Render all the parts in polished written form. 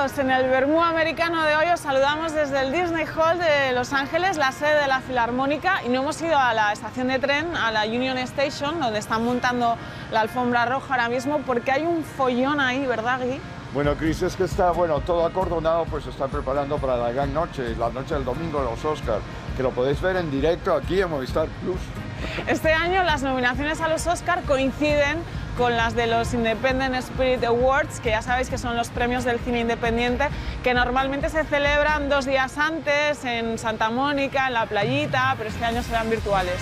Bienvenidos. En el Bermú americano de hoy os saludamos desde el Disney Hall de Los Ángeles, la sede de la Filarmónica, y no hemos ido a la estación de tren, a la Union Station, donde están montando la alfombra roja ahora mismo, porque hay un follón ahí, ¿verdad, Gui? Bueno, Cris, es que está todo acordonado, pues se está preparando para la gran noche, la noche del domingo, los Oscars, que lo podéis ver en directo aquí en Movistar Plus. Este año las nominaciones a los Oscars coinciden con las de los Independent Spirit Awards, que ya sabéis que son los premios del cine independiente, que normalmente se celebran 2 días antes en Santa Mónica, en la playita, pero este año serán virtuales.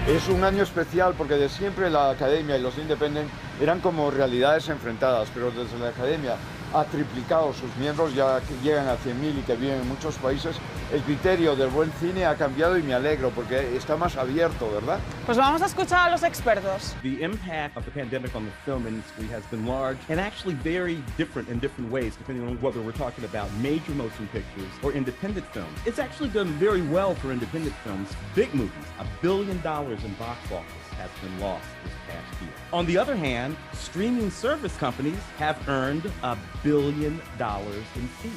Es un año especial porque de siempre la Academia y los Independent eran como realidades enfrentadas, pero desde la Academia ha triplicado sus miembros, ya que llegan a 100.000 y que viven en muchos países. El criterio del buen cine ha cambiado y me alegro porque está más abierto, ¿verdad? Pues vamos a escuchar a los expertos. The impact of the pandemic on the film industry has been large and actually very different in different ways, depending on whether we're talking about major motion pictures or independent films. It's actually done very well for independent films. Big movies, $1 billion in box office has been lost this past year. On the other hand, streaming service companies have earned $1 billion in fees.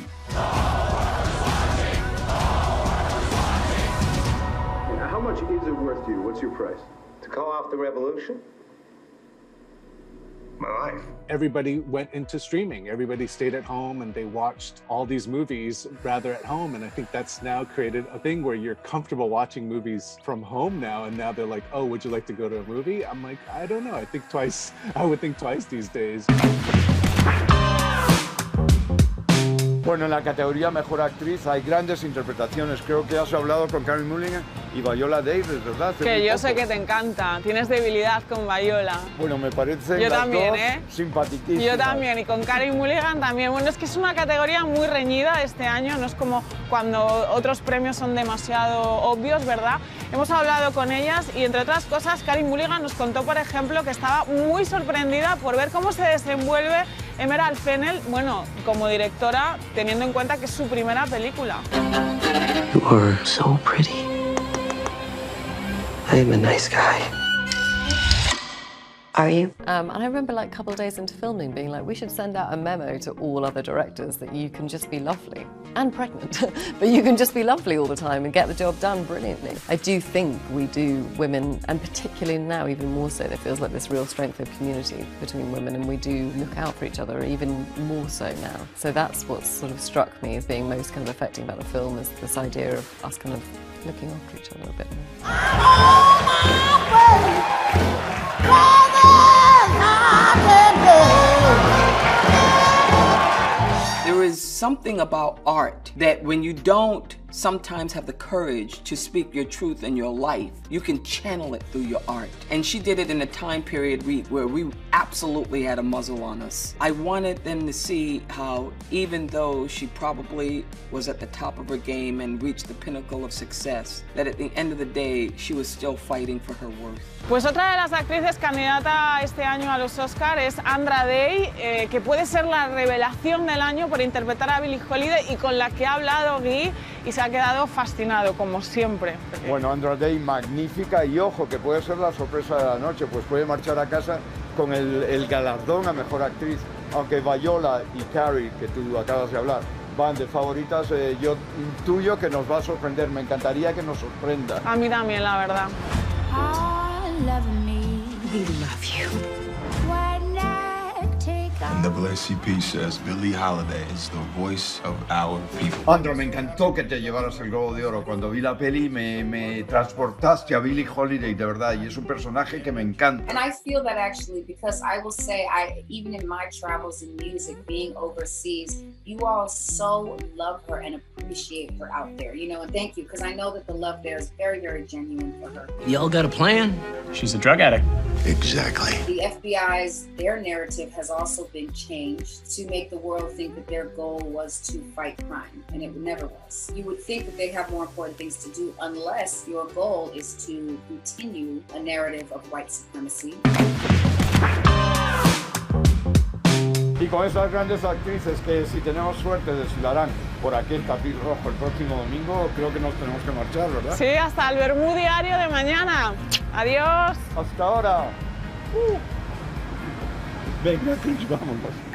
How much is it worth to you? What's your price? To call off the revolution? My life. Everybody went into streaming. Everybody stayed at home and they watched all these movies rather at home. And I think that's now created a thing where you're comfortable watching movies from home now. And now they're like, oh, would you like to go to a movie? I'm like, I don't know. I think twice. I would think twice these days. Bueno, en la categoría Mejor Actriz hay grandes interpretaciones. Creo que has hablado con Carey Mulligan y Viola Davis, ¿verdad? Que yo sé que te encanta. Tienes debilidad con Viola. Bueno, me parece yo las también, dos simpaticísimas. Yo también, y con Carey Mulligan también. Bueno, es que es una categoría muy reñida este año, no es como cuando otros premios son demasiado obvios, ¿verdad? Hemos hablado con ellas y, entre otras cosas, Carey Mulligan nos contó, por ejemplo, que estaba muy sorprendida por ver cómo se desenvuelve Emerald Fennell, bueno, como directora, teniendo en cuenta que es su primera película. You are so pretty. I am a nice guy. Are you? And I remember like a couple of days into filming being like, we should send out a memo to all other directors that you can just be lovely and pregnant, but you can just be lovely all the time and get the job done brilliantly. I do think we do women, and particularly now even more so, there feels like this real strength of community between women, and we do look out for each other even more so now. So that's what's sort of struck me as being most kind of affecting about the film, is this idea of us kind of looking after each other a bit more. There is something about art that when you don't sometimes have the courage to speak your truth in your life, you can channel it through your art. And she did it in a time period where we absolutely had a muzzle on us. I wanted them to see how, even though she probably was at the top of her game and reached the pinnacle of success, that at the end of the day, she was still fighting for her worth. Pues otra de las actrices candidata este año a los Oscars es Andra Day, que puede ser la revelación del año por interpretar a Billie Holiday y con la que ha hablado Guy y se ha quedado fascinado, como siempre. Bueno, Andra Day magnífica y ojo, que puede ser la sorpresa de la noche, pues puede marchar a casa con el galardón a Mejor Actriz, aunque Viola y Carey, que tú acabas de hablar, van de favoritas, yo intuyo que nos va a sorprender, me encantaría que nos sorprenda. A mí también, la verdad. We love you. NAACP says Billie Holiday is the voice of our people. Andra, me encantó que te llevaras el Globo de Oro. Cuando vi la peli me transportaste a Billie Holiday, de verdad, y es un personaje que me encanta. And I feel that actually because I will say, even in my travels in music, being overseas, you all so love her and appreciate her out there, you know, and thank you, because I know that the love there is very, very genuine for her. Y'all got a plan? She's a drug addict. Exactly. The FBI's, their narrative has also been changed to make the world think that their goal was to fight crime, and it never was. You would think that they have more important things to do unless your goal is to continue a narrative of white supremacy. Y con esas grandes actrices que si tenemos suerte desfilarán por aquí el tapiz rojo el próximo domingo, creo que nos tenemos que marchar, ¿verdad? Sí, hasta el Bermú Diario de mañana. Adiós. Hasta ahora. Venga, Cris, vámonos.